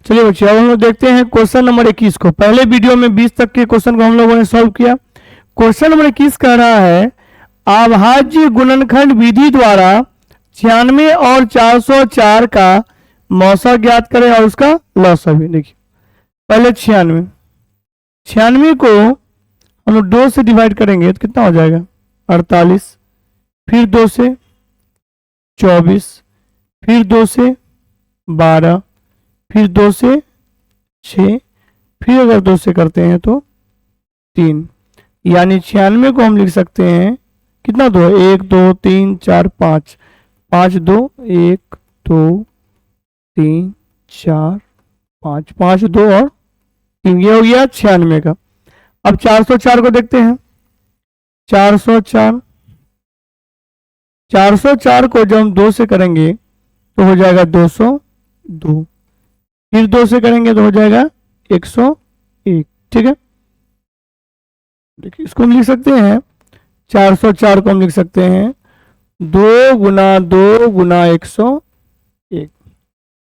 चलिए बच्चे, अब हम लोग देखते हैं क्वेश्चन नंबर 21 को। पहले वीडियो में 20 तक के क्वेश्चन को हम लोगों ने सॉल्व किया। क्वेश्चन नंबर 21 कह रहा है अभाज्य गुणनखंड विधि द्वारा 96 और 404 का मौसा ज्ञात करें और उसका लौसा भी। देखिए पहले 96 को हम लोग 2 से डिवाइड करेंगे तो कितना हो जाएगा 48, फिर 2 से 24, फिर 2 से 12, फिर 2 से 6, फिर अगर 2 से करते हैं तो 3, यानी 96 को हम लिख सकते हैं कितना 2 है 1 2 3 4 5, 5 2 1 2 3 4 5, 5 2 और 3, ये हो गया 96 का। अब 404 को देखते हैं। 404 को जब हम 2 से करेंगे तो हो जाएगा 202, फिर 2 से करेंगे तो हो जाएगा 101। ठीक है, देखिए इसको हम लिख सकते हैं 404 को हम लिख सकते हैं 2 गुना 2 गुना 101।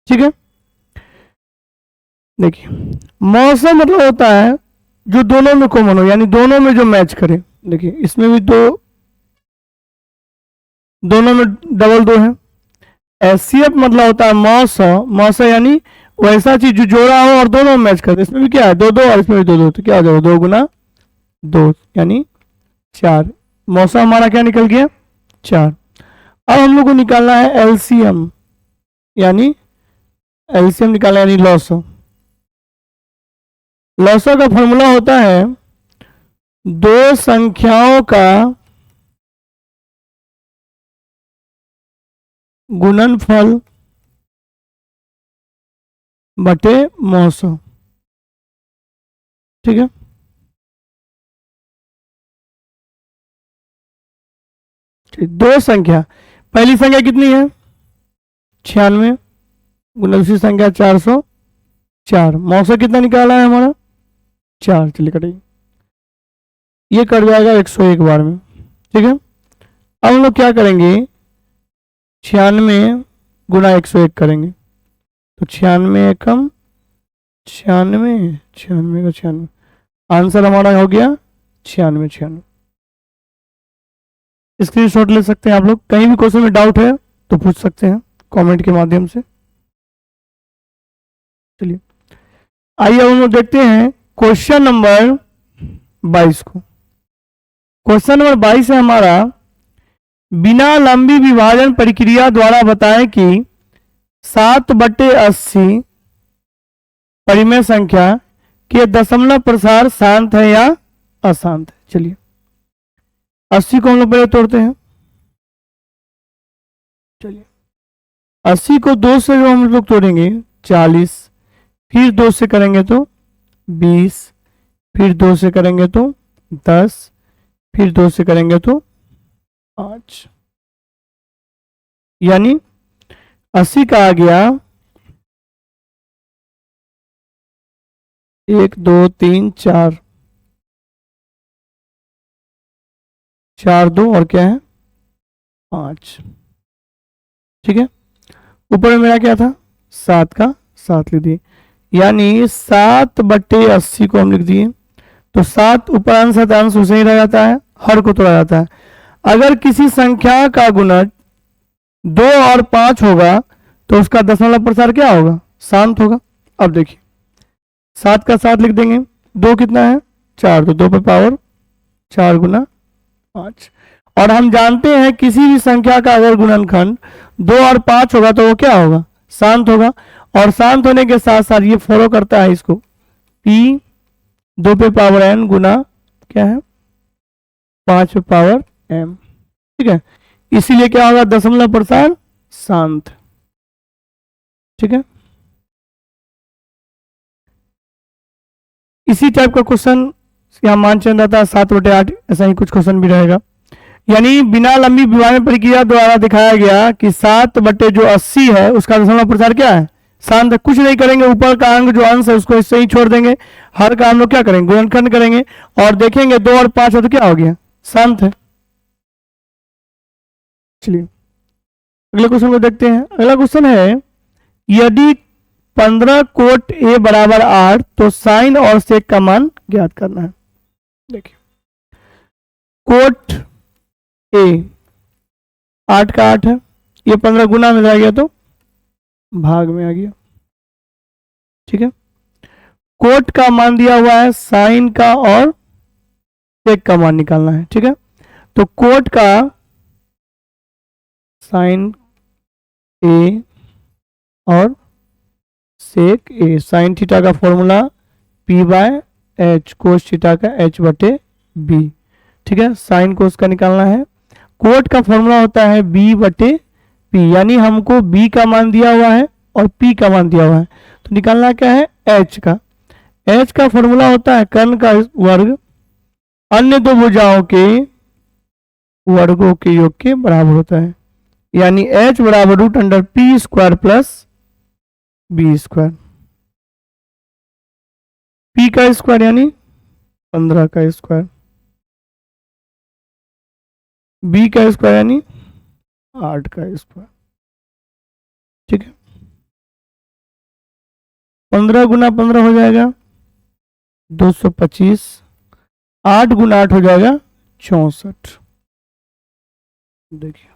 ठीक है, देखिए मौसा मतलब होता है जो दोनों में कॉमन हो, यानी दोनों में जो मैच करे। देखिए इसमें भी दोनों में डबल 2 है। एचसीएफ मतलब होता है मौसा यानी वैसा चीज जो जोड़ा हो और दोनों मैच करे। इसमें भी क्या है 2 2 और इसमें भी 2 2, तो क्या हो जाएगा 2 गुना 2 यानी 4। मौसा हमारा क्या निकल गया 4। अब हम लोग को निकालना है एलसीएम, यानी एलसीएम निकालना यानी लॉसा। लॉसा का फॉर्मूला होता है 2 संख्याओं का गुणनफल बटे मौसा। ठीक है, दो संख्या, पहली संख्या कितनी है 96 गुना दूसरी संख्या 404, मौसा कितना निकाला है हमारा 4। चलिए कटिए, ये कट जाएगा 101 बार में। ठीक है, अब हम लोग क्या करेंगे 96 गुना 101 करेंगे तो 96 एकम 96, 96 का 96, आंसर हमारा हो गया 96। स्क्रीनशॉट ले सकते हैं आप लोग। कहीं भी क्वेश्चन में डाउट है तो पूछ सकते हैं कमेंट के माध्यम से। चलिए आइए हम लोग देखते हैं क्वेश्चन नंबर 22 को। क्वेश्चन नंबर 22 है हमारा बिना लंबी विभाजन प्रक्रिया द्वारा बताएं कि 7/80 परिमेय संख्या के दशमलव प्रसार शांत है या अशांत है। चलिए 80 को हम लोग पहले तोड़ते हैं। चलिए 80 को 2 से जो हम लोग तोड़ेंगे 40, फिर 2 से करेंगे तो 20, फिर 2 से करेंगे तो 10, फिर 2 से करेंगे तो 5, यानी 80 का आ गया 1 2 3 4, 4 2 और क्या है 5। ठीक है, ऊपर में मेरा क्या था 7 का 7 लिख दिए, यानी 7/80 को हम लिख दिए। तो 7 उपरांश शतांश उसे ही रह जाता है, हर को तोड़ा जाता है। अगर किसी संख्या का गुणज 2 और 5 होगा तो उसका दशमलव प्रसार क्या होगा शांत होगा। अब देखिए 7 का 7 लिख देंगे, 2 कितना है 4, तो 2 पे पावर 4 गुना 5। और हम जानते हैं किसी भी संख्या का अगर गुणनखंड 2 और 5 होगा तो वो क्या होगा शांत होगा। और शांत होने के साथ साथ ये फॉलो करता है इसको p 2 पे पावर n गुना क्या है 5 पे पावर m। ठीक है, इसीलिए क्या होगा दशमलव प्रसार शांत। ठीक है, इसी टाइप का क्वेश्चन यहाँ मानचंद आता है 7/8, ऐसा ही कुछ क्वेश्चन भी रहेगा। यानी बिना लंबी विभाजन प्रक्रिया द्वारा दिखाया गया कि 7/80 है उसका दशमलव प्रसार क्या है शांत है। कुछ नहीं करेंगे, ऊपर का अंक जो अंश है उसको इससे ही छोड़ देंगे, हर का हम लोग क्या करेंगे गुणनखंड करेंगे और देखेंगे 2 और 5 है तो क्या हो गया शांत है। चलिए अगले क्वेश्चन को देखते हैं। अगला क्वेश्चन है यदि 15 कोट ए बराबर 8, तो साइन और सेक का मान ज्ञात करना है। देखिए कोट ए 8 का 8 है, ये 15 गुना में आ गया तो भाग में आ गया। ठीक है, कोट का मान दिया हुआ है, साइन का और सेक का मान निकालना है। ठीक है, तो कोट का साइन ए और सेक ए, साइन थीटा का formula P by H, cos theta का एच बटे बी। ठीक है, साइन कोस का निकालना है। कोट का फॉर्मूला होता है बी बटे पी, यानी हमको बी का मान दिया हुआ है और पी का मान दिया हुआ है, तो निकालना क्या है एच का। एच का फॉर्मूला होता है कर्ण का वर्ग अन्य दो भुजाओं के वर्गों के योग के बराबर होता है, यानी एच बराबर root under P square plus B square. P का स्क्वायर यानी 15 का स्क्वायर, बी का स्क्वायर यानी 8 का स्क्वायर। ठीक है, 15 गुना 15 हो जाएगा 225, 8 गुना 8 हो जाएगा 64। देखिए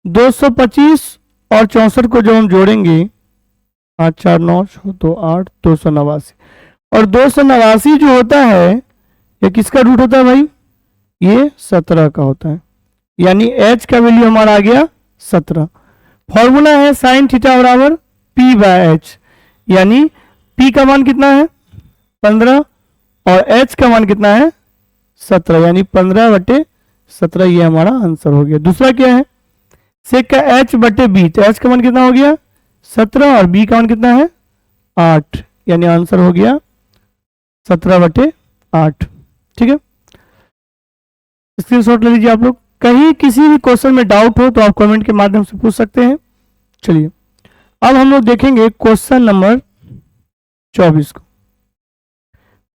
225 और 64 को जब हम जोड़ेंगे 8 4 9 तो 8, 289, और 289 जो होता है ये किसका रूट होता है भाई, ये 17 का होता है, यानी h का वैल्यू हमारा आ गया 17। फॉर्मूला है साइन थीटा बराबर p बाय एच, यानी p का मान कितना है 15 और h का मान कितना है 17, यानी 15 बटे 17, ये हमारा आंसर हो गया। दूसरा क्या है सेक का h बटे b, तो h का मान कितना हो गया 17 और b का मान कितना है 8, यानी आंसर हो गया 17 बटे 8। ठीक है, स्क्रीनशॉट ले लीजिए आप लोग। कहीं किसी भी क्वेश्चन में डाउट हो तो आप कमेंट के माध्यम से पूछ सकते हैं। चलिए अब हम लोग देखेंगे क्वेश्चन नंबर 24 को।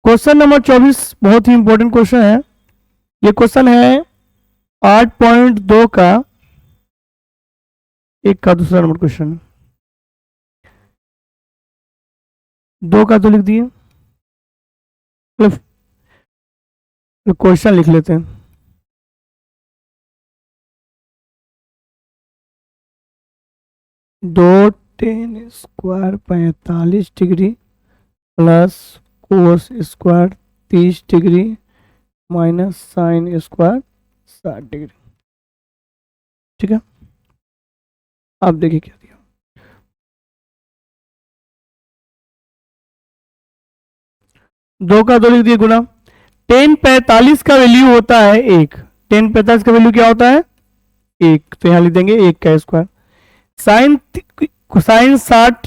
क्वेश्चन नंबर 24 बहुत ही इंपॉर्टेंट क्वेश्चन है। ये क्वेश्चन है 8.2 का एक का दूसरा नंबर क्वेश्चन है, 2 का तो लिख दिए, क्वेश्चन लिख लेते हैं। दो ten square 45 degree plus cos square 30 degree minus sine square 60 degree. ठीक है, आप देखिए क्या दिया। दो का दो लिख दिए गुना, टेन 45 का वैल्यू होता है 1, टेन 45 का वैल्यू क्या होता है 1, तो यहां लिख देंगे 1 का स्क्वायर। साइन 60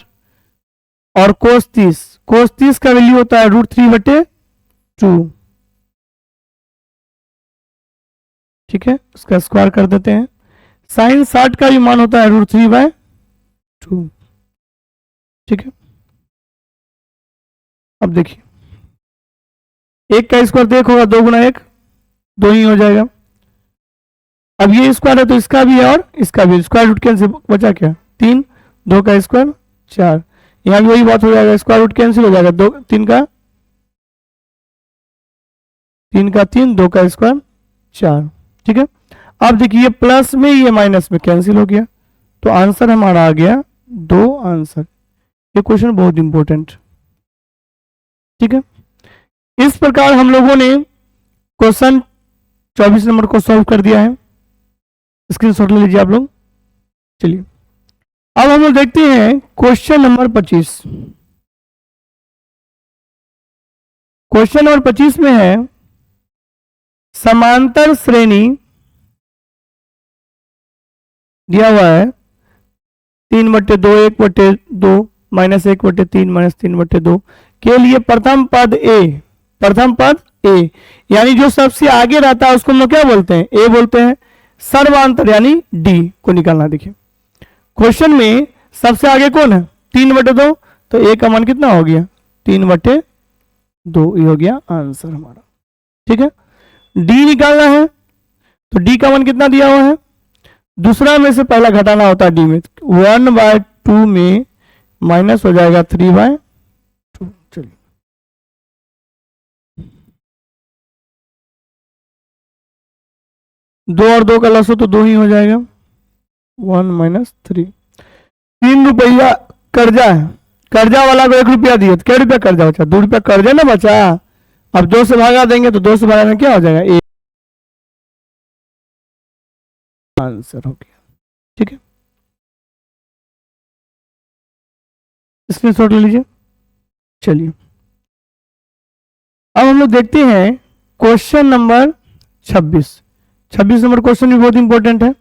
और कोस 30 का वैल्यू होता है √3 बटे 2। ठीक है, इसका स्क्वायर कर देते हैं। साइन 60 का भी मान होता है √3 बाय 2। ठीक है, अब देखिए 1 का स्क्वायर देख होगा 2 गुना 1 2 ही हो जाएगा। अब ये स्क्वायर है तो इसका भी है और इसका भी, स्क्वायर रूट कैंसिल, बचा क्या 3, 2 का स्क्वायर 4, यहां भी वही बात हो जाएगा, स्क्वायर रूट कैंसिल हो जाएगा, 2 3 का 3, 2 का स्क्वायर 4। ठीक है, अब देखिए प्लस में ये माइनस में कैंसिल हो गया, तो आंसर हमारा आ गया 2 आंसर। ये क्वेश्चन बहुत इंपॉर्टेंट। ठीक है, इस प्रकार हम लोगों ने क्वेश्चन 24 नंबर को सॉल्व कर दिया है। स्क्रीनशॉट ले लीजिए आप लोग। चलिए अब हम लोग देखते हैं क्वेश्चन नंबर 25। क्वेश्चन नंबर 25 में है समांतर श्रेणी दिया हुआ है 3/2 1/2 -1/3 -3/2 के लिए प्रथम पद ए, यानी जो सबसे आगे रहता है उसको हम लोग क्या बोलते हैं ए बोलते हैं। सर्वांतर यानी डी को निकालना। देखिए क्वेश्चन में सबसे आगे कौन है 3/2, तो ए का मान कितना हो गया 3/2, ये हो गया आंसर हमारा। ठीक है, डी निकालना है तो डी का मान कितना दिया हुआ है, दूसरा में से पहला घटाना होता है डी में, 1/2 में माइनस हो जाएगा 3/2। चलिए, दो और दो का लस हो तो दो ही हो जाएगा, 1 - 3। 3 रुपया कर्जा है, कर्जा वाला को 1 रुपया दिए तो क्या रुपया कर्जा बचा, 2 रुपया कर्जा ना बचा। अब 2 से भागा देंगे तो 2 से भागा क्या हो जाएगा, 1। आंसर हो गया। ठीक है, स्क्रीनशॉट ले लीजिए। चलिए, अब हम लोग देखते हैं क्वेश्चन नंबर 26। 26 नंबर क्वेश्चन भी बहुत इंपॉर्टेंट है।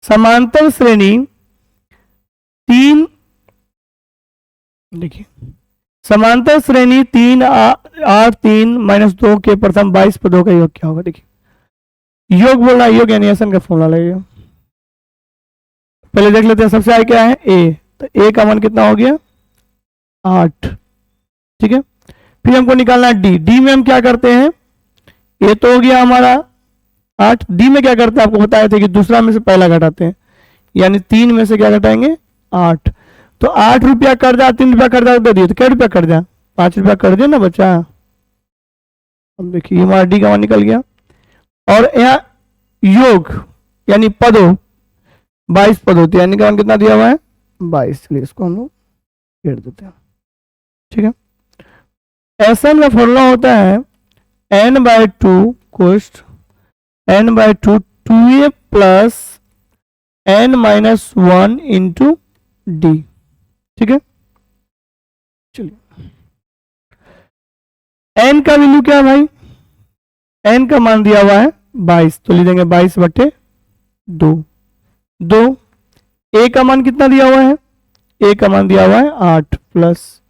समांतर श्रेणी 3, देखिए, समांतर श्रेणी 3R3 - 2 के प्रथम 22 पदों का योग क्या होगा। देखिए, योग बोलना, योग यानी एसन का फॉर्मूला लगेगा। पहले देख लेते हैं, सबसे आगे क्या है, ए। तो ए का मान कितना हो गया, 8। ठीक है, फिर हमको निकालना है डी। डी में हम क्या करते हैं, ए तो हो गया हमारा 8, डी में क्या करते हैं आपको बताए थे कि दूसरा में से पहला घटाते हैं, यानी 3 में से क्या घटाएंगे, 8। तो 8 रुपया कर्जा, 3 रुपया कर्जा दे दिए तो क्या रुपया कर्जा, 5 रुपया कर्जे ना बचा। अब देखिए हमारा डी का मान निकल गया। और यहाँ योग यानी पदों 22 पद होते हैं, यानी का मान कितना दिया हुआ है, 22। इसलिए इसको हम लोग घेर देते हैं। ठीक है, एसएन का फॉर्मूला होता है n/2 कोष्ट n/2 2a plus n - 1 into D. ठीक है, चलिए, n का वैल्यू क्या है भाई, n का मान दिया हुआ है 22, तो लिख देंगे 22/2। 2 ए का मान कितना दिया हुआ है, ए का मान दिया हुआ है 8 प्लस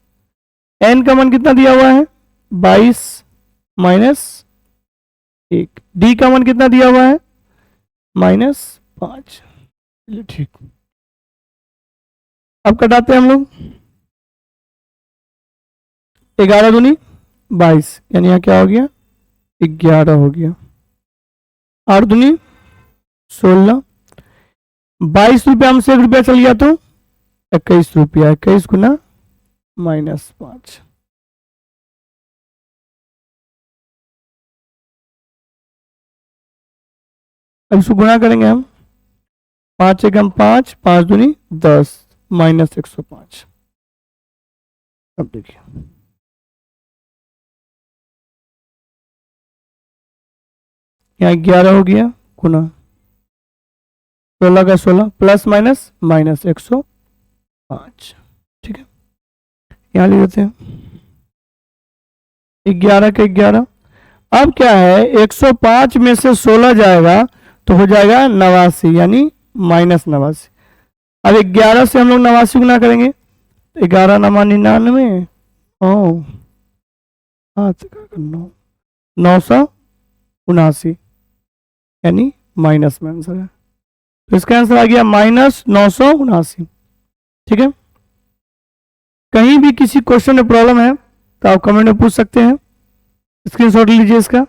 n का मान कितना दिया हुआ है 22 - 1। डी का मान कितना दिया हुआ है -5। चलिए ठीक, अब कटाते हैं हम लोग। 11 दूनी 22, यानी यहाँ क्या हो गया, 11 हो गया। 8 दूनी 16, 22 रुपया हमसे 1 रुपया चल गया तो 21 रुपया, 21 गुना -5। अब इसको गुना करेंगे हम, 5 एकम 5, 5 दूनी 10 -105। अब देखिए, यहाँ 11 हो गया गुना 16 का 16 प्लस माइनस -105। ठीक है, यहाँ ले लेते हैं 11 के 11। अब क्या है, 105 में से 16 जाएगा तो हो जाएगा 89, यानी -89। अब 11 से हम लोग 89 गुना करेंगे, 11 नमा 99, 979, यानी माइनस में आंसर है। तो इसका आंसर आ गया -979। ठीक है, कहीं भी किसी क्वेश्चन में प्रॉब्लम है तो आप कमेंट में पूछ सकते हैं, स्क्रीनशॉट लीजिए इसका।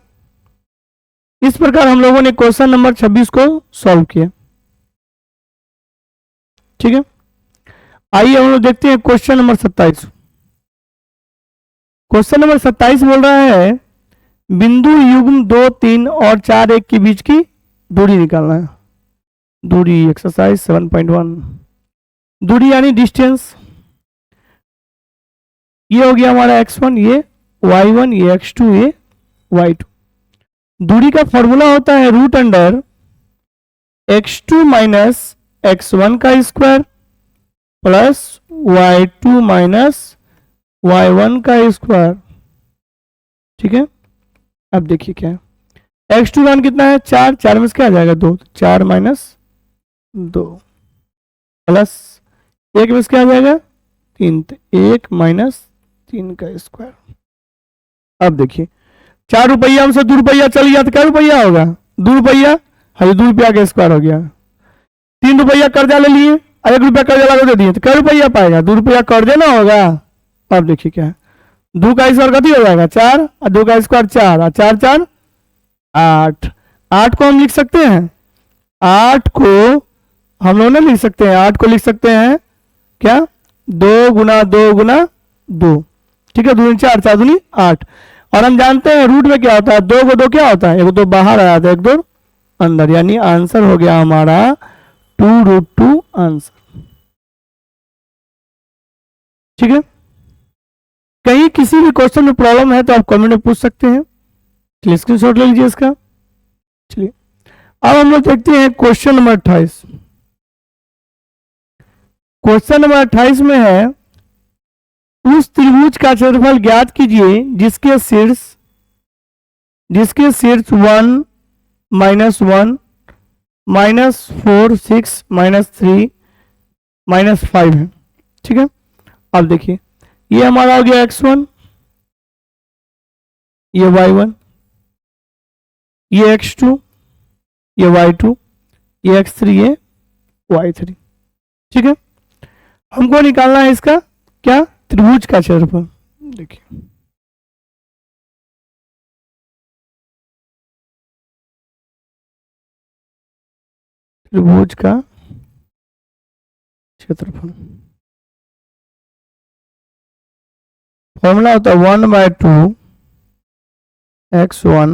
इस प्रकार हम लोगों ने क्वेश्चन नंबर 26 को सॉल्व किया। ठीक है, आइए हम लोग देखते हैं क्वेश्चन नंबर 27। क्वेश्चन नंबर 27 बोल रहा है बिंदु युग्म 2, 3 और 4, 1 के बीच की दूरी निकालना है। दूरी एक्सरसाइज 7.1, दूरी यानी डिस्टेंस। ये हो गया हमारा x1, ये y1, ये x2, ये y2। दूरी का फॉर्मूला होता है √x2 - x1 का स्क्वायर प्लस y2 - y1 का स्क्वायर। ठीक है, अब देखिए क्या है, x2 मान कितना है 4, 4 में से क्या आ जाएगा 2, 4 - 2 प्लस 1 में से क्या आ जाएगा 3, 1 - 3 का स्क्वायर। अब देखिए 4 रुपया हमसे 2 रुपया चल गया तो क्या रुपया होगा, 2 रुपया, हाँ 2 रुपया का स्क्वायर हो गया। 3 रुपया कर्जा ले लिए, 1 रुपया कर्जा लगा दे दिए तो क्या रुपया पाएगा, 2 रुपया कर्जे ना होगा। अब देखिए क्या है, 2 का स्क्वायर कति हो जाएगा 4, और 2 का स्क्वायर 4, और 4 4 8। 8 को हम लिख सकते हैं, 8 को हम लोग ना लिख सकते हैं, 8 को लिख सकते हैं क्या 2 गुना 2 गुना 2, ठीक है, 2 4, 4 दूनी 8। और हम जानते हैं रूट में क्या होता है, 2 को 2 क्या होता है, 1 2 बाहर आया था, 1 2 अंदर, यानी आंसर हो गया हमारा 2√2 आंसर। ठीक है, कहीं किसी भी क्वेश्चन में प्रॉब्लम है तो आप कमेंट में पूछ सकते हैं। चलिए स्क्रीनशॉट ले लीजिए इसका। चलिए अब हम लोग देखते हैं क्वेश्चन नंबर 28। क्वेश्चन नंबर 28 में है, उस त्रिभुज का क्षेत्रफल ज्ञात कीजिए जिसके शीर्ष 1 -1 -4 6 -3 -5 है। ठीक है, अब देखिए ये हमारा हो गया x1, ये y1, ये x2, ये y2, ये x3, ये y3। ठीक है, हमको निकालना है इसका क्या, त्रिभुज का क्षेत्रफल। देखिए त्रिभुज का क्षेत्रफल फॉर्मूला होता है 1/2 x1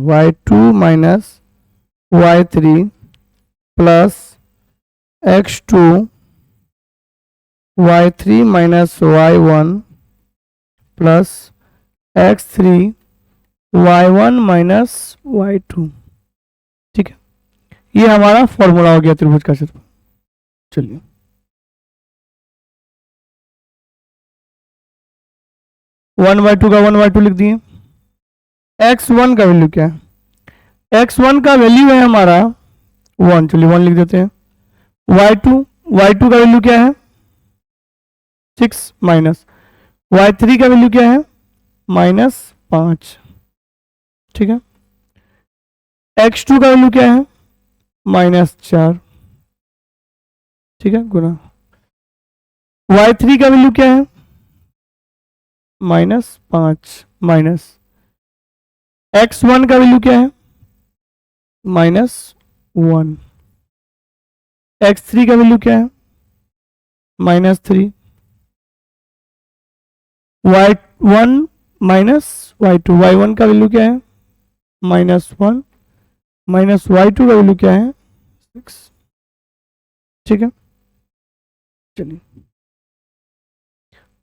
y2 minus y3 plus x2 y3 minus y1 plus x3 y1 minus y2। ठीक है, ये हमारा फॉर्मूला हो गया त्रिभुज का क्षेत्रफल। चलिए 1/2 का 1/2 लिख दिए। x1 का वैल्यू क्या है, x1 का वैल्यू है हमारा 1, चलिए 1 लिख देते हैं। y2 का वैल्यू क्या है 6 माइनस y3 का वैल्यू क्या है -5। ठीक है, x2 का वैल्यू क्या है -4। ठीक है, गुना y3 का वैल्यू क्या है -5 माइनस x1 का वैल्यू क्या है -1, x3 का वैल्यू क्या है -3, y1 माइनस y2, y1 का वैल्यू क्या है -1 माइनस y2 का वैल्यू क्या है 6। ठीक है, चलिए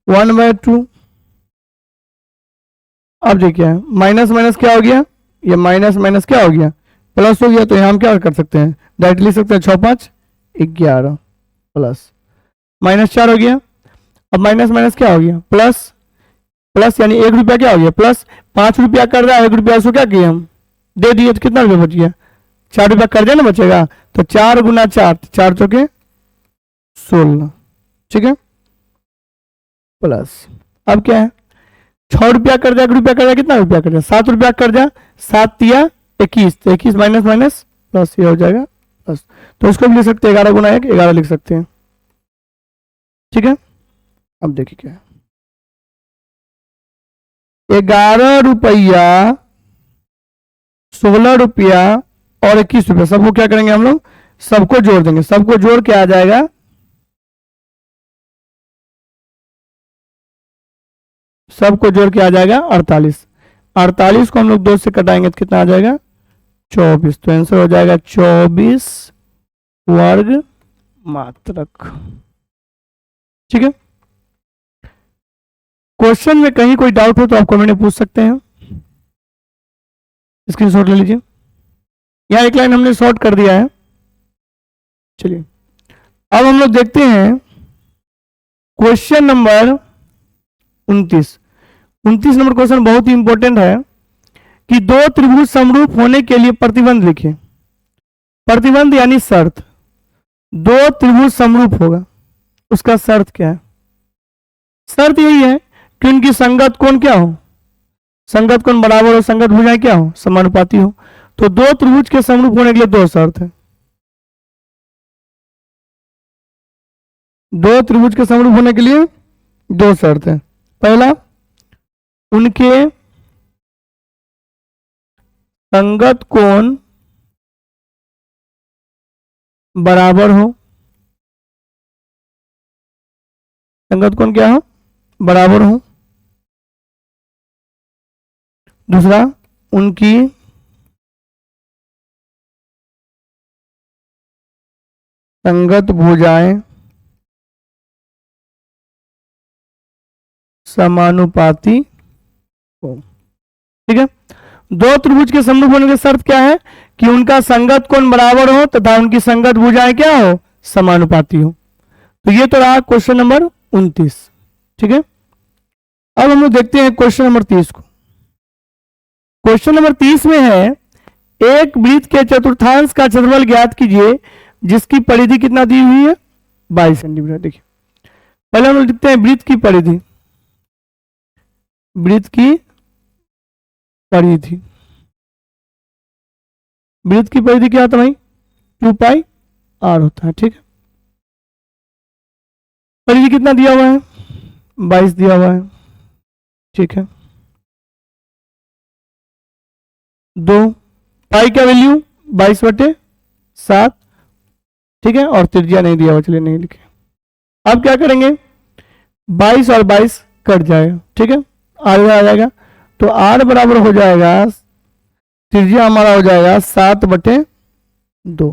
1/2। अब देखिए माइनस माइनस क्या हो गया, ये माइनस माइनस क्या हो गया प्लस हो गया, तो यहाँ हम क्या कर सकते हैं, डायरेक्ट लिख सकते हैं 6 5 11 प्लस -4 हो गया। अब माइनस माइनस क्या हो गया प्लस, प्लस यानी 1 रुपया क्या हो गया प्लस, 5 रुपया कर रहा है 1 रुपया, उसको क्या किया हम दे दिए, तो कितना रुपया बच गया 4 रुपया कर दिया ना बचेगा, तो 4 गुना 4, 4 चौके 16। ठीक है, प्लस अब क्या है 6 रुपया कर दिया, 1 रुपया कर दिया, कितना रुपया कर दिया 7 रुपया कर दिया, 7 तिया 21, तो 21 माइनस माइनस प्लस, ये हो जाएगा प्लस, तो उसको भी लिख सकते हैं 11 गुना 1 11 लिख सकते हैं। ठीक है, अब देखिए क्या है 11 रुपया 16 रुपया और 21 रुपया, सबको क्या करेंगे हम लोग, सबको जोड़ देंगे, सबको जोड़ के आ जाएगा सबको जोड़ के आ जाएगा 48। 48 को हम लोग 2 से कटाएंगे तो कितना आ जाएगा 24, तो आंसर हो जाएगा 24 वर्ग मात्रक। ठीक है, क्वेश्चन में कहीं कोई डाउट हो तो आप कमेंट में पूछ सकते हैं, स्क्रीनशॉट ले लीजिए। यहां एक लाइन हमने शॉर्ट कर दिया है। चलिए अब हम लोग देखते हैं क्वेश्चन नंबर 29। 29 नंबर क्वेश्चन बहुत ही इंपॉर्टेंट है कि दो त्रिभुज समरूप होने के लिए प्रतिबंध लिखे। प्रतिबंध यानी शर्त, दो त्रिभुज समरूप होगा उसका शर्त क्या है, शर्त यही है कि उनकी संगत कोण क्या हो, संगत कोण बराबर हो, संगत भुजाएं क्या हो समानुपाती हो। तो दो त्रिभुज के समरूप होने के लिए दो शर्त है, दो त्रिभुज के समरूप होने के लिए दो शर्त है। पहला, उनके संगत कोण बराबर हो, संगत कोण क्या हो, बराबर हो। दूसरा, उनकी संगत भुजाएं समानुपाती हो। ठीक है, दो त्रिभुज के समरूप होने की शर्त क्या है कि उनका संगत कोण बराबर हो तथा उनकी संगत भुजाएं क्या हो, समानुपाती हो। तो ये तो रहा क्वेश्चन नंबर 29। ठीक है, अब हम लोग देखते हैं क्वेश्चन नंबर 30 को। क्वेश्चन नंबर 30 में है, एक वृत्त के चतुर्थांश का क्षेत्रफल ज्ञात कीजिए जिसकी परिधि कितना दी हुई है, 22 सेंटीमीटर। देखिए पहले हम लोग देखते हैं वृत्त की परिधि। वृत्त की परिधि, वृत्त की परिधि क्या होता है भाई, 2 पाई आर होता है। ठीक है, परिधि कितना दिया हुआ है, 22 दिया हुआ है। ठीक है, 2 पाई का वैल्यू 22/7। ठीक है, और त्रिज्या नहीं दिया हुआ, चलिए नहीं लिखे। अब क्या करेंगे, 22 और 22 कट जाएगा। ठीक है, आर आ जाएगा, तो आर बराबर हो जाएगा, त्रिज्या हमारा हो जाएगा 7/2।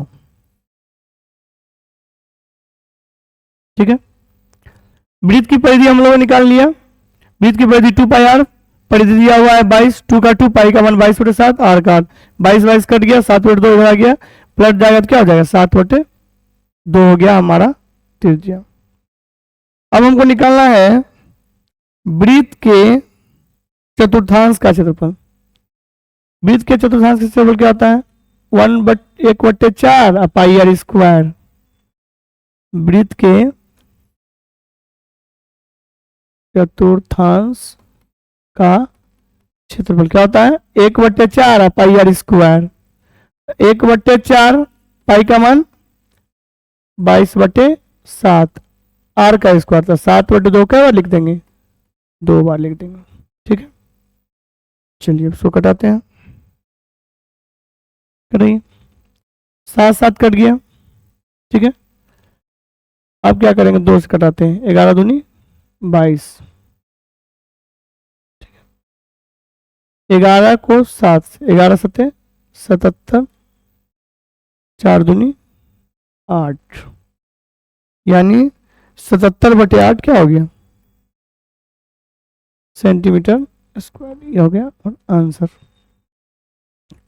ठीक है, वृत्त की परिधि हम लोगों ने निकाल लिया। वृत्त की परिधि 2 पाई आर, परिधि दिया हुआ है 22, 2 का 2, पाई का 1, 22/7, आर का 22 कट गया, 7/2 इधर आ गया, प्लस जाएगा तो क्या हो जाएगा, 7/2 हो गया हमारा त्रिज्या। अब हमको निकालना है वृत्त के चतुर्थांश का क्षेत्रफल। वृत्त के चतुर्थांश का क्षेत्रफल क्या होता है, 1/4 पाई आर स्क्वायर। वृत्त के चतुर्थांश का क्षेत्रफल क्या होता है, 1/4 पाई आर स्क्वायर। 1/4 पाई का मान 22/7, आर का स्क्वायर था 7/2, क्या बार लिख देंगे, 2 बार लिख देंगे। ठीक है, चलिए अब इसको कटाते हैं, करिए, 7 कट गया। ठीक है, अब क्या करेंगे, 2 से कटाते हैं, 11 दूनी 22। 11 को 7 से, 11 7 77, 4 दूनी 8, यानी 77/8 क्या हो गया, सेंटीमीटर स्क्वायर। ये हो गया और आंसर।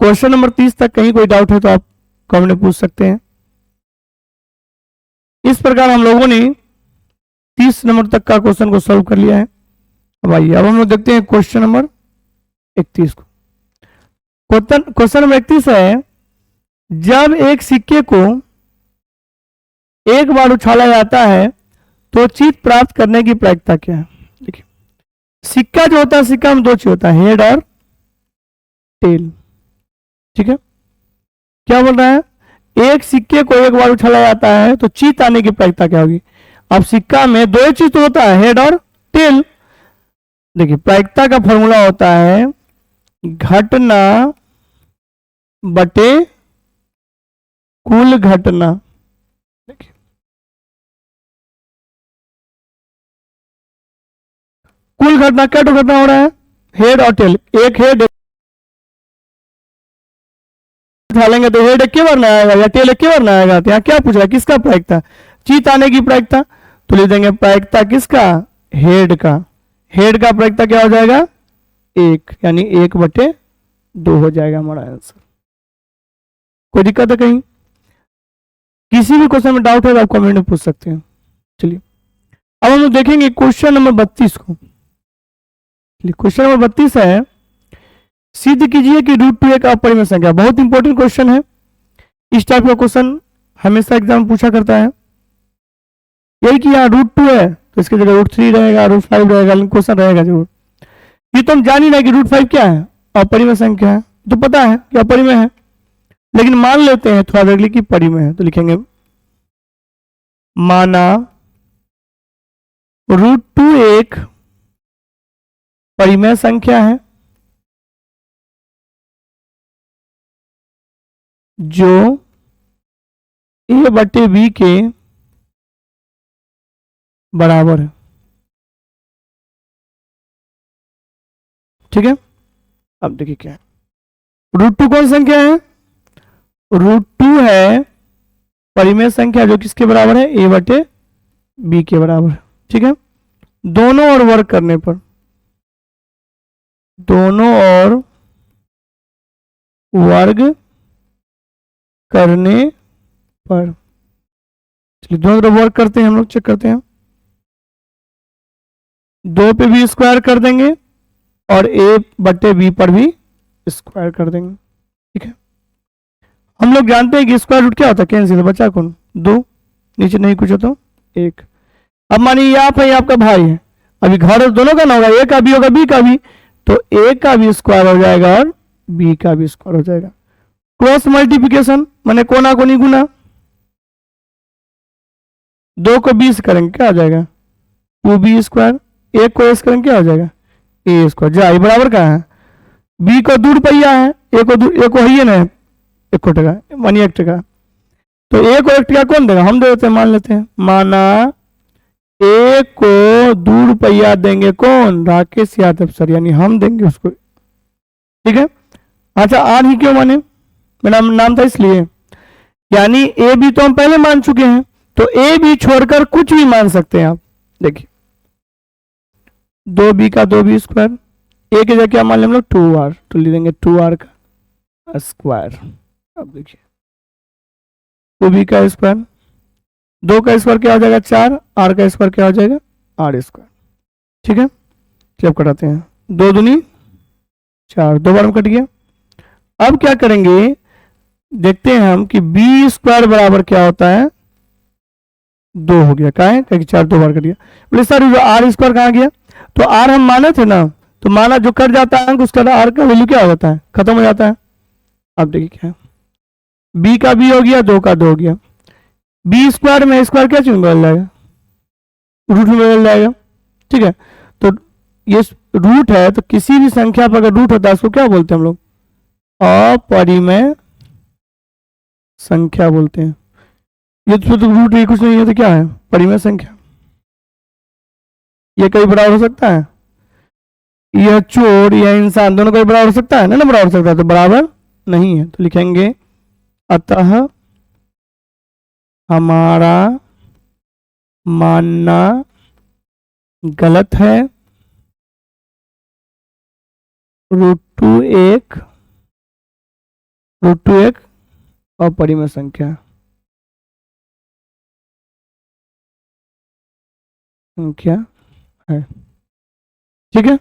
क्वेश्चन नंबर 30 तक कहीं कोई डाउट है तो आप कमेंट में पूछ सकते हैं। इस प्रकार हम लोगों ने 30 नंबर तक का क्वेश्चन को सॉल्व कर लिया है। अब आइए, अब हम लोग देखते हैं क्वेश्चन नंबर 31 को। क्वेश्चन नंबर 31 है, जब एक सिक्के को एक बार उछाला जाता है तो चित्त प्राप्त करने की प्रायिकता क्या है। देखिए सिक्का जो होता है, सिक्का में 2 चीज होता है, हेड और टेल। ठीक है, क्या बोल रहा है, एक सिक्के को एक बार उछाला जाता है तो चित्त आने की प्रायिकता क्या होगी। अब सिक्का में 2 चीज तो होता है, हेड और टेल। देखिए प्रायिकता का फॉर्मूला होता है घटना बटे कुल घटना। देखिए कुल घटना, क्या तो घटना हो रहा है, हेड और टेल। एक हेड उछालेंगे तो हेड एक बार ना आएगा या टेल एक बार ना आएगा, तो यहाँ क्या पूछ रहा है, किसका प्रायिकता, चित्त आने की प्रायिकता। तो लिख देंगे प्रायिकता किसका, हेड का। हेड का प्रायिकता क्या हो जाएगा, 1, यानी 1/2 हो जाएगा हमारा आंसर। कोई दिक्कत है कहीं, किसी भी क्वेश्चन में डाउट है तो आप कमेंट में पूछ सकते हैं। चलिए अब हम लोग देखेंगे क्वेश्चन नंबर 32 को। क्वेश्चन नंबर 32 है, सिद्ध कीजिए कि √2 एक अपरिमेय संख्या। बहुत इंपॉर्टेंट क्वेश्चन है, इस टाइप का क्वेश्चन हमेशा एग्जाम में पूछा करता है। यही कि यहाँ √2 है तो इसकी जगह √3 रहेगा, √5 रहेगा, क्वेश्चन रहेगा जरूर। ये तो हम जान ही रहे कि √5 क्या है, अपरिमेय संख्या है, तो पता है कि अपरिमेय है, लेकिन मान लेते हैं थोड़ा देर की परिमेय है। तो लिखेंगे माना √2 एक परिमेय संख्या है जो a/b के बराबर है। ठीक है। अब देखिए क्या है, √2 कौन संख्या है, √2 है परिमेय संख्या जो किसके बराबर है, a/b के बराबर है। ठीक है, दोनों ओर वर्ग करने पर, दोनों ओर वर्ग करने पर, चलिए दोनों तरफ वर्ग करते हैं हम लोग, चेक करते हैं। 2 पे भी स्क्वायर कर देंगे और a/b पर भी स्क्वायर कर देंगे। ठीक है, हम लोग जानते हैं कि स्क्वायर रूट क्या होता है, कैंसिल, बचा कौन, 2, नीचे नहीं कुछ हो तो 1। अब मानिए ये आप है, ये आपका भाई है, अभी घर दोनों का ना होगा, a का भी होगा b का भी, तो a का भी स्क्वायर हो जाएगा और b का भी स्क्वायर हो जाएगा। क्रॉस मल्टीप्लिकेशन माने कोना कोनी गुना, 2 को 20 करेंगे क्या हो जाएगा, 2b स्क्वायर, 1 को s करेंगे क्या हो जाएगा, a स्क्वायर। जा ये बराबर कहाँ है, b को 2 रुपया है, a को है ना 1 टका, मानिए 1 टका, तो a को 1 टका कौन देगा, हम दे देते हैं, मान लेते हैं, माना a को 2 रुपया देंगे कौन, राकेश यादव सर, यानी हम देंगे उसको। ठीक है, अच्छा आर ही क्यों माने, मेरा नाम था इसलिए, यानी ए बी तो हम पहले मान चुके हैं, तो ए बी छोड़कर कुछ भी मान सकते हैं आप। देखिए 2b का 2b स्क्वायर, ए की जगह क्या मान लें हम लोग 2r, तो ले लेंगे 2r का स्क्वायर। अब देखिए 2b का स्क्वायर, 2 का स्क्वायर क्या हो जाएगा 4, r का स्क्वायर क्या हो जाएगा r स्क्वायर। ठीक है, जब कटाते हैं 2 दूनी 4, 2 बार में कट गया। अब क्या करेंगे, देखते हैं हम कि b स्क्वायर बराबर क्या होता है, 2 हो गया, क्या है, क्योंकि 4 2 बार कट गया। बोले सर r स्क्वायर कहाँ गया, तो r हम माने थे ना, तो माना जो कट जाता है उसका r का वैल्यू क्या हो जाता है, खत्म हो जाता है। अब देखिए क्या है, b का b हो गया, 2 का 2 हो गया, b स्क्वायर में स्क्वायर क्या चीज बदल जाएगा, रूट में बदल जाएगा। ठीक है, तो ये रूट है, तो किसी भी संख्या पर अगर रूट होता है उसको क्या बोलते हैं हम लोग, अपरिमेय संख्या बोलते हैं। ये तो रूट ही कुछ नहीं है तो क्या है, परिमेय संख्या। ये कई बराबर हो सकता है, यह चोर यह इंसान दोनों कई बराबर हो सकता है ना, बराबर हो सकता है, तो बराबर नहीं है, तो लिखेंगे अतः हमारा मानना गलत है, √2 एक अपरिमेय संख्या है। ठीक है,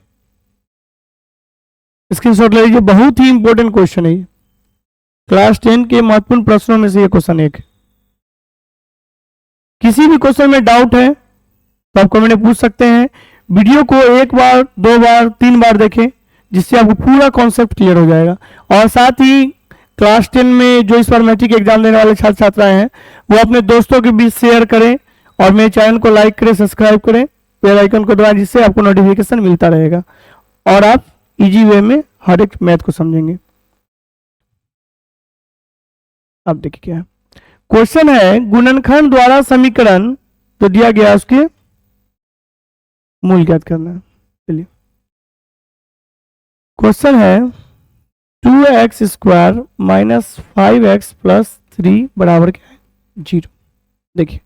स्क्रीनशॉट ले लीजिए, बहुत ही इंपॉर्टेंट क्वेश्चन है ये, क्लास 10 के महत्वपूर्ण प्रश्नों में से ये क्वेश्चन एक। किसी भी क्वेश्चन में डाउट है तो आप कमेंट में पूछ सकते हैं, वीडियो को 1 बार 2 बार 3 बार देखें, जिससे आपको पूरा कॉन्सेप्ट क्लियर हो जाएगा। और साथ ही क्लास 10 में जो इस बार मैट्रिक एग्जाम देने वाले छात्र छात्राएं हैं, वो अपने दोस्तों के बीच शेयर करें और मेरे चैनल को लाइक करें, सब्सक्राइब करें, बेल आइकन को दबाएं, जिससे आपको नोटिफिकेशन मिलता रहेगा और आप इजी वे में हर एक मैथ को समझेंगे। अब देखिए क्या है, क्वेश्चन है गुणनखंड द्वारा समीकरण तो दिया गया, उसके मूल ज्ञात करना है। चलिए क्वेश्चन है 2x square minus 5x plus 3 बराबर क्या है 0। देखिए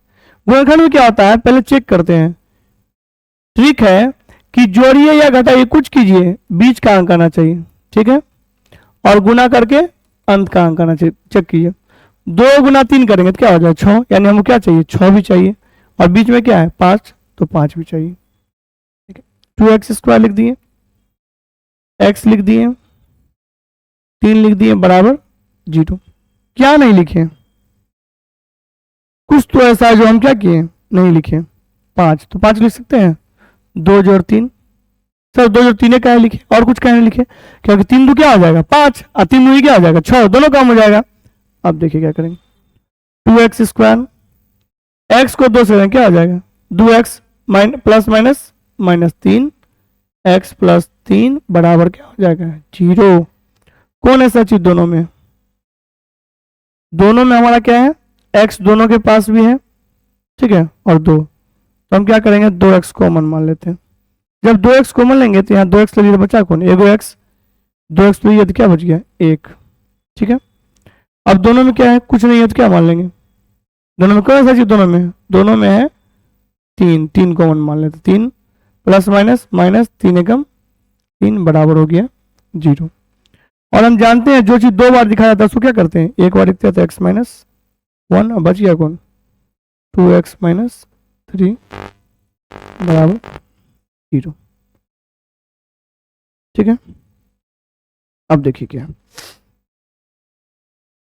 गुणनखंड में क्या होता है, पहले चेक करते हैं। ट्रिक है कि जोड़िए या घटाइए, कुछ कीजिए, बीच का अंक आना चाहिए। ठीक है, और गुना करके अंत का अंक आना चाहिए। चेक कीजिए, 2 गुना 3 करेंगे तो क्या हो जाए 6, यानी हमको क्या चाहिए 6 भी चाहिए, और बीच में क्या है 5, तो 5 भी चाहिए। ठीक है, 2x स्क्वायर लिख दिए, x लिख दिए, 3 लिख दिए बराबर 0। क्या नहीं लिखे, कुछ तो ऐसा है जो हम क्या किए नहीं लिखे, 5, तो 5 लिख सकते हैं, 2 जोड़ 3, सर 2 जोड़ 3 क्या है लिखे, और कुछ कहने लिखे, क्योंकि 3 2 क्या हो जाएगा 5 और 3 2 क्या हो जाएगा 6, दोनों काम हो जाएगा। अब देखिए क्या करेंगे, 2x स्क्वायर, x को 2 से क्या हो जाएगा 2x plus minus minus 3, x plus 3 बराबर क्या हो जाएगा 0। कौन ऐसा चीज दोनों में, दोनों में हमारा क्या है x दोनों के पास भी है, ठीक है, और 2, तो हम क्या करेंगे 2x कॉमन मान लेते हैं, जब 2x कॉमन लेंगे तो यहाँ 2x ले लिया, बचा कौन, एगो x, 2x तो ये तो क्या बच गया, 1। ठीक है, अब दोनों में क्या है, कुछ नहीं है तो क्या मान लेंगे, दोनों में कौन सा चीज, दोनों में है 3, 3 कॉमन मान लेते, 3 प्लस माइनस माइनस 3 एकम 3 बराबर हो गया 0। और हम जानते हैं जो चीज 2 बार दिखाया जाता है उसको क्या करते हैं, एक बार लिखते हैं तो x माइनस 1, अब बच गया कौन, 2x माइनस 3 बराबर 0। ठीक है, अब देखिए क्या,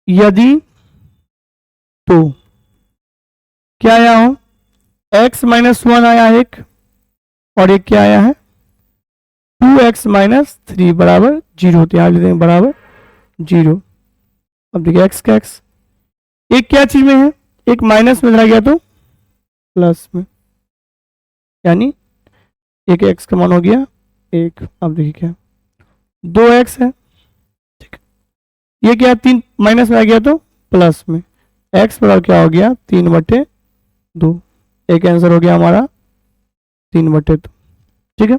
यदि तो क्या आया हो, x माइनस 1 आया एक, और एक क्या आया है 2x माइनस 3 बराबर 0, तो यहां लिख देंगे बराबर 0। अब देखिए x का x, एक क्या चीज में है, एक माइनस में चला गया तो प्लस में, यानी एक x का मान हो गया 1। अब देखिए क्या, 2x है, ठीक, ये क्या 3 माइनस में आ गया तो प्लस में, x बराबर क्या हो गया 3/2, एक आंसर हो गया हमारा 3/2। ठीक है,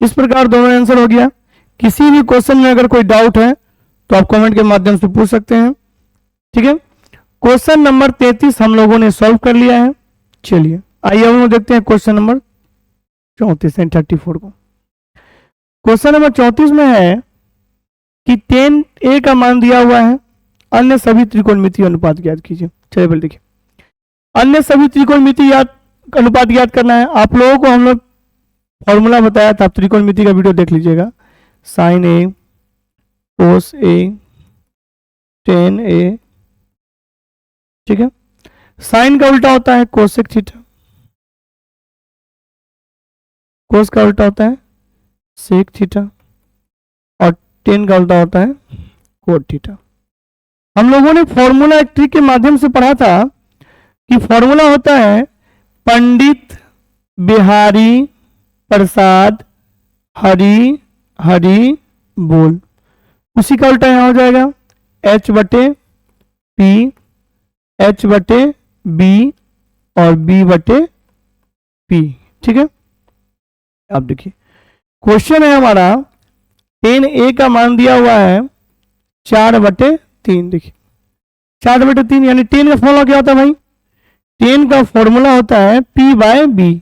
इस प्रकार दोनों आंसर हो गया। किसी भी क्वेश्चन में अगर कोई डाउट है तो आप कमेंट के माध्यम से पूछ सकते हैं। ठीक है, क्वेश्चन नंबर 33 हम लोगों ने सॉल्व कर लिया है। चलिए आइए हम लोग देखते हैं क्वेश्चन नंबर 34 एंड 34 को। क्वेश्चन नंबर 34 में है कि 10a का मान दिया हुआ है, अन्य सभी त्रिकोणमितीय अनुपात ज्ञात कीजिए। चलिए बोल देखिए, अन्य सभी त्रिकोणमितीय अनुपात ज्ञात करना है। आप लोगों को हम लोग फॉर्मूला बताया था, आप त्रिकोणमिति का वीडियो देख लीजिएगा, साइन ए कोस ए टेन ए। ठीक है, साइन का उल्टा होता है कोसेक थीटा, कोस का उल्टा होता है सेक थीटा, और टेन का उल्टा होता है कोट थीटा। हम लोगों ने फॉर्मूला एक ट्रिक के माध्यम से पढ़ा था कि फॉर्मूला होता है पंडित बिहारी प्रसाद हरी हरी बोल, उसी का उल्टा यहां हो जाएगा H/P, H/B और B/P। ठीक है, अब देखिए क्वेश्चन है हमारा 10a का मान दिया हुआ है 4/3। देखिए 4/3 यानी 10 का फॉर्मूला क्या होता है भाई, 10 का फॉर्मूला होता है P/B,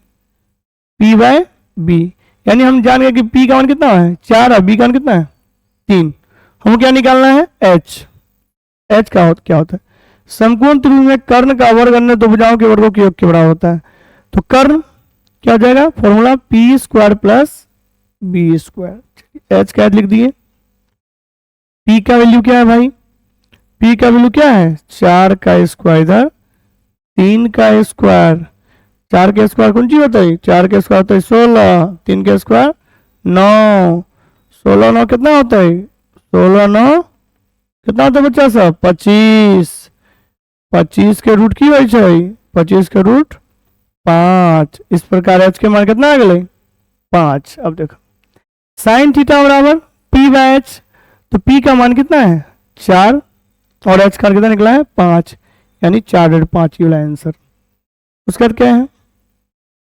P/B, यानी हम जान गए कि P का मान कितना है 4 और B का मान कितना है 3। हमको क्या निकालना है H। H का क्या होता है, समकोण त्रिभुज में कर्ण का वर्ग अन्य दो भुजाओं के वर्गों के योग के बराबर होता है। तो कर्ण क्या हो जाएगा, formula P² plus B²। H का लिख दिए, P का वैल्यू क्या है भाई, P का वैल्यू क्या है 4 का स्क्वायर इधर 3 का स्क्वायर, 4 का स्क्वायर कौन सी होता है, 4 का स्क्वायर होता है 16, 3 का स्क्वायर 9, 16 9 कितना होता है 16 9 कितना होता है बच्चा सब 25, 25 के रूट की वही है 25 के रूट 5। इस प्रकार H के मान कितना आ गए 5। अब देखो साइन थीटा बराबर P/H, तो P का मान कितना है 4 और H का कितना निकला है 5, यानी 4/5 ये वाला आंसर। उसके बाद क्या है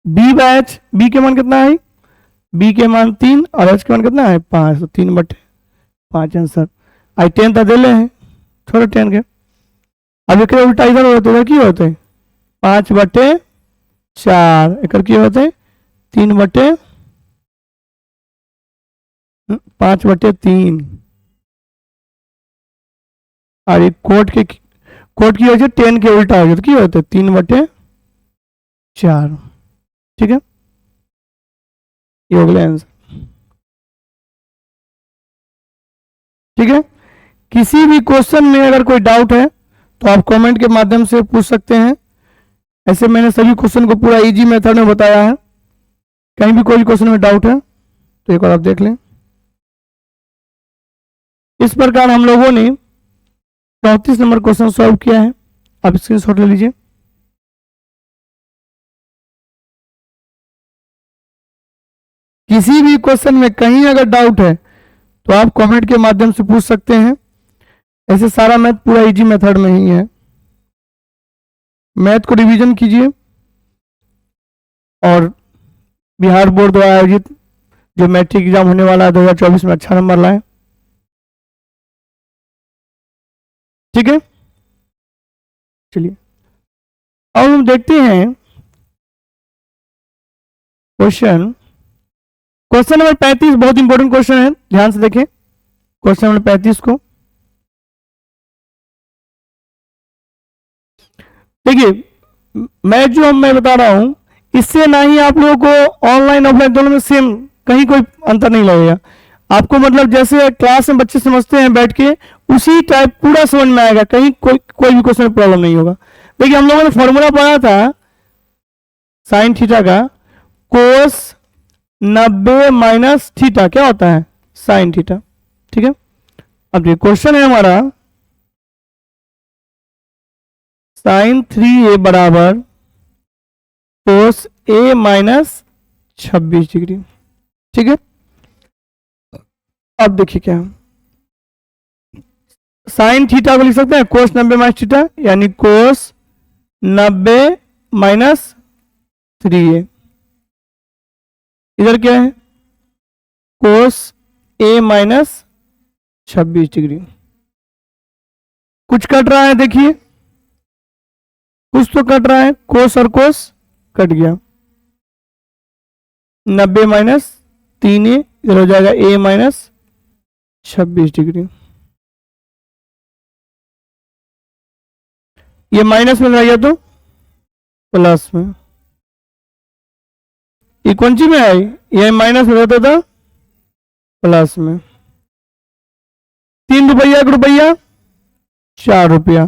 B/H, B के मान कितना है, B के मान 3 और H के मान कितना है 5, तो 3/5 आंसर। आई 10 तो दे ले हैं थोड़ा 10 के, अब एक उल्टा इधर होते इधर की होते हैं 5/4, एक की होते हैं 5/3, और एक कोट की वजह से 10 के उल्टा हो जाए होते 3/4। ठीक है, ये हो गया आंसर। ठीक है, किसी भी क्वेश्चन में अगर कोई डाउट है तो आप कमेंट के माध्यम से पूछ सकते हैं। ऐसे मैंने सभी क्वेश्चन को पूरा इजी मेथड में बताया है, कहीं भी कोई क्वेश्चन में डाउट है तो एक बार आप देख लें। इस प्रकार हम लोगों ने 34 नंबर क्वेश्चन सॉल्व किया है, आप स्क्रीनशॉट ले लीजिए। किसी भी क्वेश्चन में कहीं अगर डाउट है तो आप कमेंट के माध्यम से पूछ सकते हैं। ऐसे सारा मैथ पूरा इजी मेथड में ही है, मैथ को रिवीजन कीजिए और बिहार बोर्ड द्वारा आयोजित जो मैट्रिक एग्जाम होने वाला है 2024 में अच्छा नंबर लाए। ठीक है, चलिए अब हम देखते हैं क्वेश्चन नंबर 35। बहुत इंपॉर्टेंट क्वेश्चन है, ध्यान से देखें क्वेश्चन नंबर 35 को। देखिए मैं बता रहा हूं, इससे ना ही आप लोगों को ऑनलाइन ऑफलाइन दोनों में सेम कहीं कोई अंतर नहीं लगेगा आपको, मतलब जैसे क्लास में बच्चे समझते हैं बैठ के उसी टाइप पूरा समझ में आएगा, कहीं कोई भी क्वेश्चन प्रॉब्लम नहीं होगा। देखिए हम लोगों ने फॉर्मूला पढ़ा था साइन थीटा का, कोस 90 माइनस थीटा क्या होता है, साइन थीटा। ठीक है, अब ये क्वेश्चन है हमारा साइन 3a बराबर कोस a माइनस 26 डिग्री। ठीक है, अब देखिए क्या साइन थीटा को लिख सकते हैं कोस 90 माइनस थीटा, यानी कोस 90 माइनस 3a। इधर क्या है कोस a माइनस 26 डिग्री। कुछ कट रहा है, देखिए कुछ तो कट रहा है, कोस और कोस कट गया, 90 माइनस 3a इधर हो जाएगा a माइनस 26 डिग्री। ये माइनस में रहेगा तो प्लस में, ये कौन सी में आई, ये माइनस में रहता था प्लस में। 3 रुपया 1 रुपया 4 रुपया,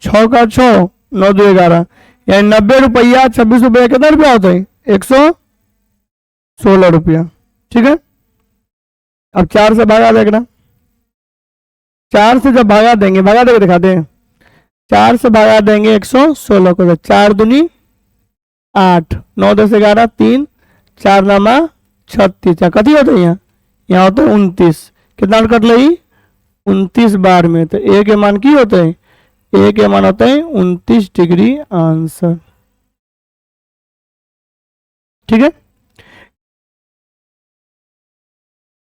6 का 6 9 2 11, यानी 90 रुपया 26 रुपया कितना रुपया होता है 116 रुपया। ठीक है, अब 4 से भागा देखना, 4 से जब भागा देंगे दिखाते हैं, 4 से भागा देंगे 116 को, 4 दूनी 8, 9 10 11 3, 4 नामा 36, कथी होता है यहाँ होता है 29, कितना कट ली 29 बार में, तो ए के मान की होते हैं, ए के मान होता है 29 डिग्री आंसर। ठीक है,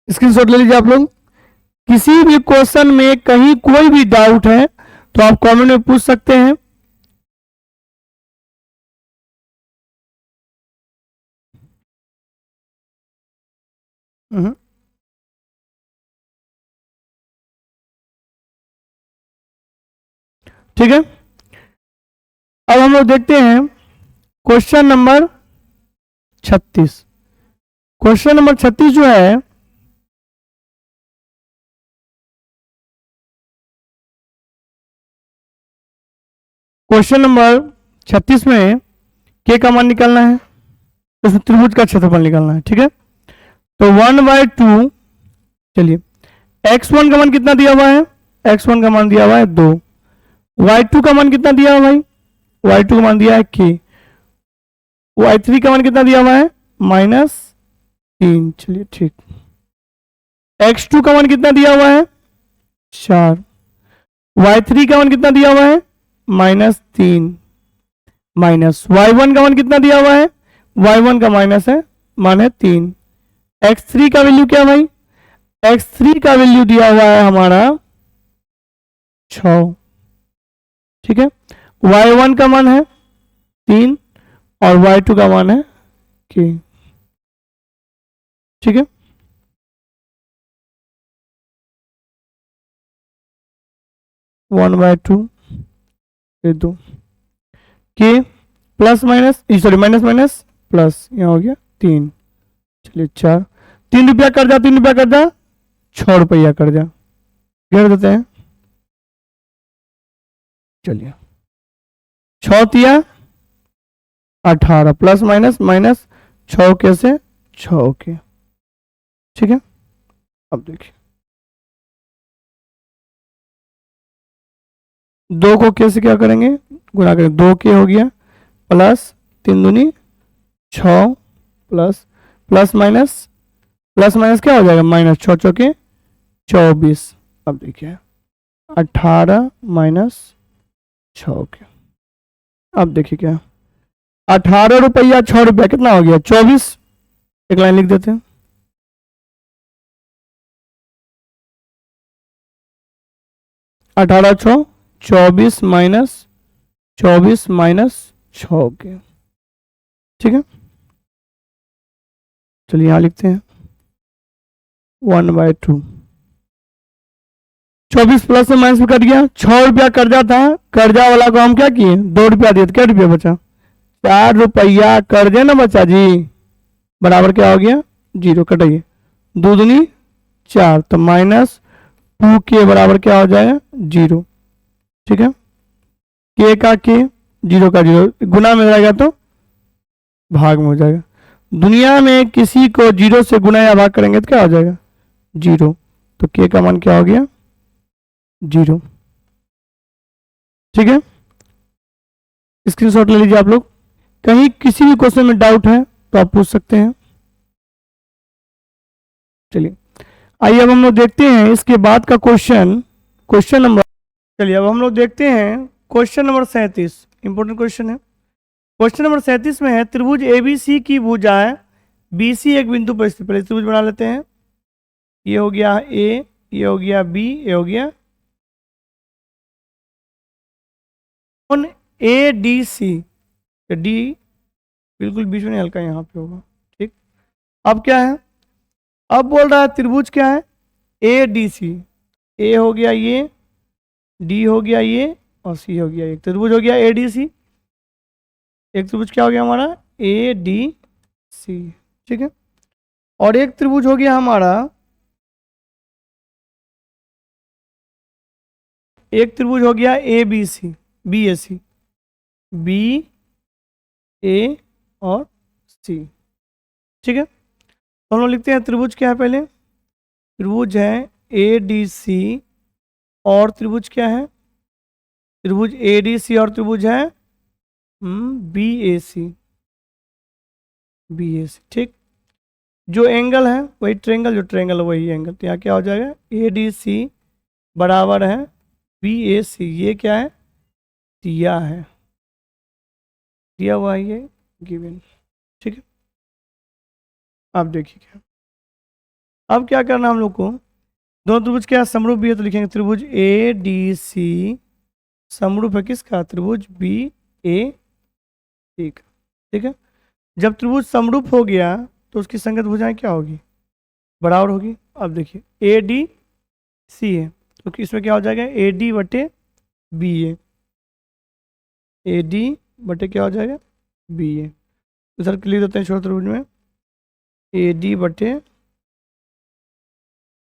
स्क्रीनशॉट ले लीजिए आप लोग। किसी भी क्वेश्चन में कहीं कोई भी डाउट है तो आप कमेंट में पूछ सकते हैं। ठीक है, अब हम लोग देखते हैं क्वेश्चन नंबर 36। क्वेश्चन नंबर 36 जो है क्वेश्चन नंबर 36 में के का मान निकालना है, उसमें त्रिभुज का क्षेत्रफल निकालना है। ठीक है, तो 1/2, चलिए x1 का मान कितना दिया हुआ है, x1 का मान दिया हुआ है 2, y2 का मान कितना दिया हुआ है भाई, y2 का मान दिया है k, y3 का मान कितना दिया हुआ है -3। चलिए ठीक, x2 का मान कितना दिया हुआ है 4, y3 का मान कितना दिया हुआ है -3, माइनस y1 का मान कितना दिया हुआ है, y1 का माइनस है मान है 3, x3 का वैल्यू क्या भाई, x3 का वैल्यू दिया हुआ है हमारा 6। ठीक है, y1 का मान है 3 और y2 का मान है k। ठीक है, वन बाय टू दो के plus minus sorry minus minus plus, यहाँ हो गया 3, चलिए 4, 3 रुपया कर जा 3 रुपया कर जा 6 रुपया कर जा, घेर देते हैं। चलिए 6 तिया 18 प्लस माइनस माइनस 6 के से 6 के। ठीक है, अब देखिए 2 को कैसे क्या करेंगे गुणा करेंगे, 2 के हो गया प्लस 3 दूनी 6 प्लस प्लस माइनस क्या हो जाएगा माइनस 6 चौके 24। अब देखिए 18 माइनस 6 के, अब देखिए क्या 18 रुपया 6 रुपया कितना हो गया 24, एक लाइन लिख देते हैं। अठारह छो 24 माइनस 24 माइनस 6 के, ठीक है। चलिए यहां लिखते हैं 1/2। 24 प्लस से माइनस में कट गया, 6 रुपया कर्जा था, कर्जा वाला को हम क्या किए 2 रुपया दिए, तो क्या रुपया बचा 4 रुपया कर्जे ना बचा जी, बराबर क्या हो गया 0, कटाइए 2 दूनी 4, तो -2 के बराबर क्या हो जाएगा 0, ठीक है। के का के 0 का 0 गुना में रहेगा तो भाग में हो जाएगा। दुनिया में किसी को 0 से गुना या भाग करेंगे तो क्या हो जाएगा 0, तो के का मान क्या हो गया 0, ठीक है। स्क्रीनशॉट ले लीजिए आप लोग। कहीं किसी भी क्वेश्चन में डाउट है तो आप पूछ सकते हैं। चलिए आइए अब हम लोग देखते हैं इसके बाद का क्वेश्चन नंबर, चलिए अब हम लोग देखते हैं क्वेश्चन नंबर 37। इंपॉर्टेंट क्वेश्चन है। क्वेश्चन नंबर 37 में है त्रिभुज एबीसी की भुजाएं बीसी एक बिंदु पर स्थित, पहले त्रिभुज बना लेते हैं। ये हो गया ए, ये हो गया बी, ये हो गया ए डी सी, डी बिल्कुल बीच में नहीं, हल्का यहाँ पे होगा, ठीक। अब क्या है, अब बोल रहा है त्रिभुज क्या है ए डी सी, ए हो गया ये, डी हो गया ये, और सी हो गया, एक त्रिभुज हो गया ए डी सी। एक त्रिभुज क्या हो गया हमारा ए डी सी, ठीक है। और एक त्रिभुज हो गया हमारा, एक त्रिभुज हो गया A B C, B A C, B A और सी, ठीक है। तो हम लोग लिखते हैं त्रिभुज क्या है, पहले त्रिभुज है ए डी सी, और त्रिभुज क्या है त्रिभुज ए डी सी, और त्रिभुज है B A C, B A सी, ठीक। जो एंगल है वही ट्रेंगल, जो ट्रेंगल है वही एंगल, तो यहाँ क्या हो जाएगा ए डी सी बराबर है बी ए सी, ये क्या है दिया है, दिया हुआ है ये गिवन, ठीक है। आप देखिए क्या, अब क्या करना हम लोग को, दोनों त्रिभुज क्या समरूप भी है, तो लिखेंगे त्रिभुज ए डी सी समरूप है किसका त्रिभुज बी ए सी का, ठीक है। जब त्रिभुज समरूप हो गया तो उसकी संगत भुजाएं क्या होगी बराबर होगी। अब देखिए ए डी सी है तो इसमें क्या हो जाएगा ए डी बटे बी ए डी बटे क्या हो जाएगा बी ए, इधर लिख देते हैं छोटे त्रिभुज में ए डी बटे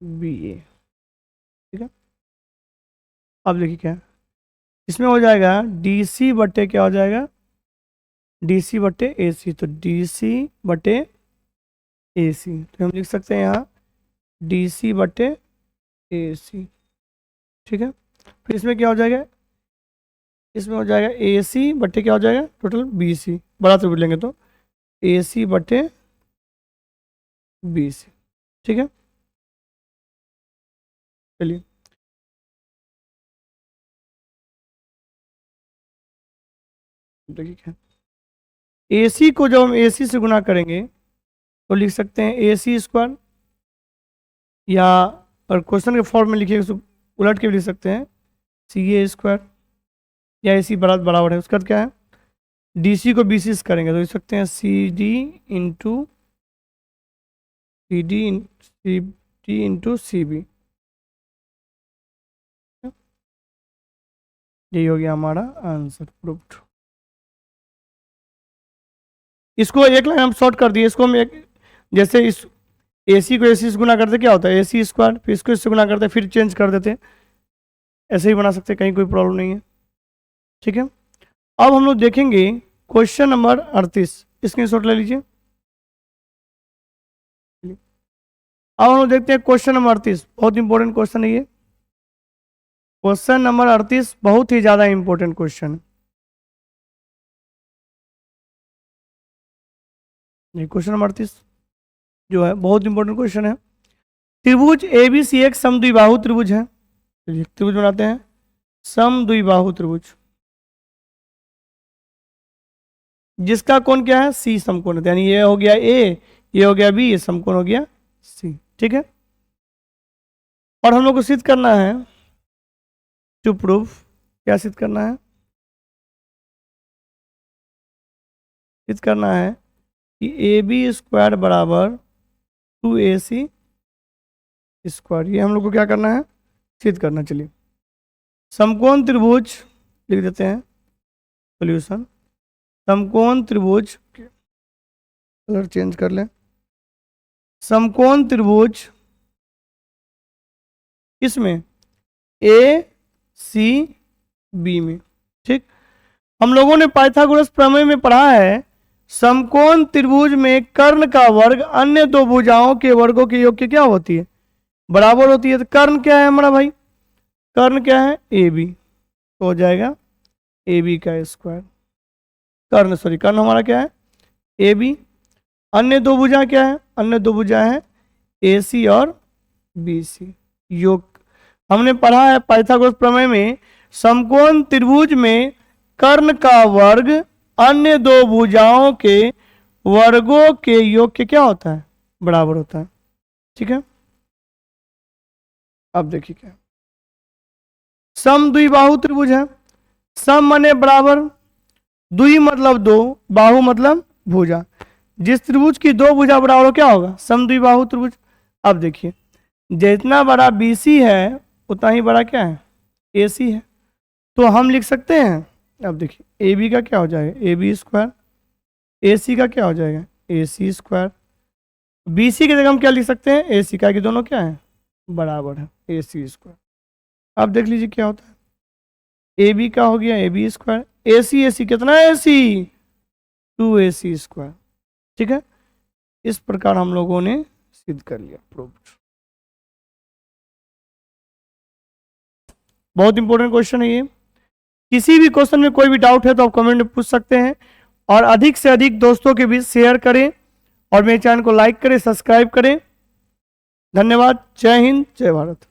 बी ए, ठीक है। अब देखिए क्या इसमें हो जाएगा डी सी बटे क्या हो जाएगा डी सी बटे ए सी, तो डी सी बटे ए सी, तो हम लिख सकते हैं यहाँ डी सी बटे ए सी, ठीक है। फिर इसमें क्या हो जाएगा इसमें हो जाएगा ए सी बटे क्या हो जाएगा टोटल बी सी, बड़ा त्रिभुज लेंगे तो ए सी बटे बी सी, ठीक है। चलिए देखिए क्या ए सी को जब हम ए सी से गुना करेंगे तो लिख सकते हैं ए सी स्क्वायर, या और क्वेश्चन के फॉर्म में लिखिए उसको उलट के भी लिख सकते हैं सी ए स्क्वायर, या ए सी बराबर है उसका क्या है डी सी को बी सी से करेंगे तो लिख सकते हैं C D into C D C D into C B, यही हो गया हमारा आंसर प्रूव्ड। इसको एक लाइन हम शॉर्ट कर दिए, इसको हम एक जैसे इस ए सी को ए सी से गुना करते क्या होता है ए सी स्क्वायर, फिर इसको इससे गुना करते फिर चेंज कर देते, ऐसे ही बना सकते कहीं कोई प्रॉब्लम नहीं है, ठीक है। अब हम लोग देखेंगे क्वेश्चन नंबर 38, स्क्रीनशॉट ले लीजिए। अब हम लोग देखते हैं क्वेश्चन नंबर 38, बहुत इंपॉर्टेंट क्वेश्चन है ये। क्वेश्चन नंबर 38 बहुत ही ज्यादा इंपॉर्टेंट क्वेश्चन है। क्वेश्चन नंबर 38 जो है बहुत इंपॉर्टेंट क्वेश्चन है। त्रिभुज एबीसी एक समद्विबाहु त्रिभुज है, चलिए त्रिभुज बनाते हैं समद्विबाहु त्रिभुज, जिसका कोण क्या है सी समकोण है, यानी ये हो गया ए, ये हो गया बी, ये समकोण हो गया सी। ठीक है, और हम लोग को सिद्ध करना है टू प्रूव, क्या सिद्ध करना है? सिद्ध करना है कि ए बी स्क्वायर बराबर 2ac स्क्वायर। ये हम लोग को क्या करना है? सिद्ध करना। चलिए समकोण त्रिभुज लिख देते हैं, सॉल्यूशन। समकोण त्रिभुज, कलर चेंज कर लें। समकोण त्रिभुज इसमें ए सी बी में। ठीक, हम लोगों ने पाइथागोरस प्रमेय में पढ़ा है समकोण त्रिभुज में कर्ण का वर्ग अन्य दो भुजाओं के वर्गों के योग की क्या होती है? बराबर होती है। तो कर्ण क्या है हमारा भाई? कर्ण क्या है? ए बी, तो हो जाएगा ए बी का स्क्वायर। कर्ण हमारा क्या है? A B. अन्य दो भुजा क्या है? अन्य दो भुजा है ए सी और बी सी। योग हमने पढ़ा है पाइथागोरस प्रमेय में समकोण त्रिभुज में कर्ण का वर्ग अन्य दो भुजाओं के वर्गों के योग के क्या होता है? बराबर होता है। ठीक है, अब देखिए क्या, सम द्विबाहु त्रिभुज है। सम माने बराबर, द्वि मतलब दो, बाहु मतलब भुजा। जिस त्रिभुज की दो भुजा बराबर हो क्या होगा? सम द्विबाहु त्रिभुज। अब देखिए जितना बड़ा BC है उतना ही बड़ा क्या है? AC है। तो हम लिख सकते हैं, अब देखिए AB का क्या हो जाएगा? AB square. AC का क्या हो जाएगा? AC square. BC की जगह हम क्या लिख सकते हैं? AC का, कि दोनों क्या है? बराबर है, AC स्क्वायर। अब देख लीजिए क्या होता है, AB का हो गया AB स्क्वायर, AC कितना है? AC 2AC square. ठीक है, इस प्रकार हम लोगों ने सिद्ध कर लिया, प्रूव्ड। बहुत इंपॉर्टेंट क्वेश्चन है ये। किसी भी क्वेश्चन में कोई भी डाउट है तो आप कमेंट में पूछ सकते हैं, और अधिक से अधिक दोस्तों के बीच शेयर करें, और मेरे चैनल को लाइक करें, सब्सक्राइब करें। धन्यवाद। जय हिंद, जय भारत।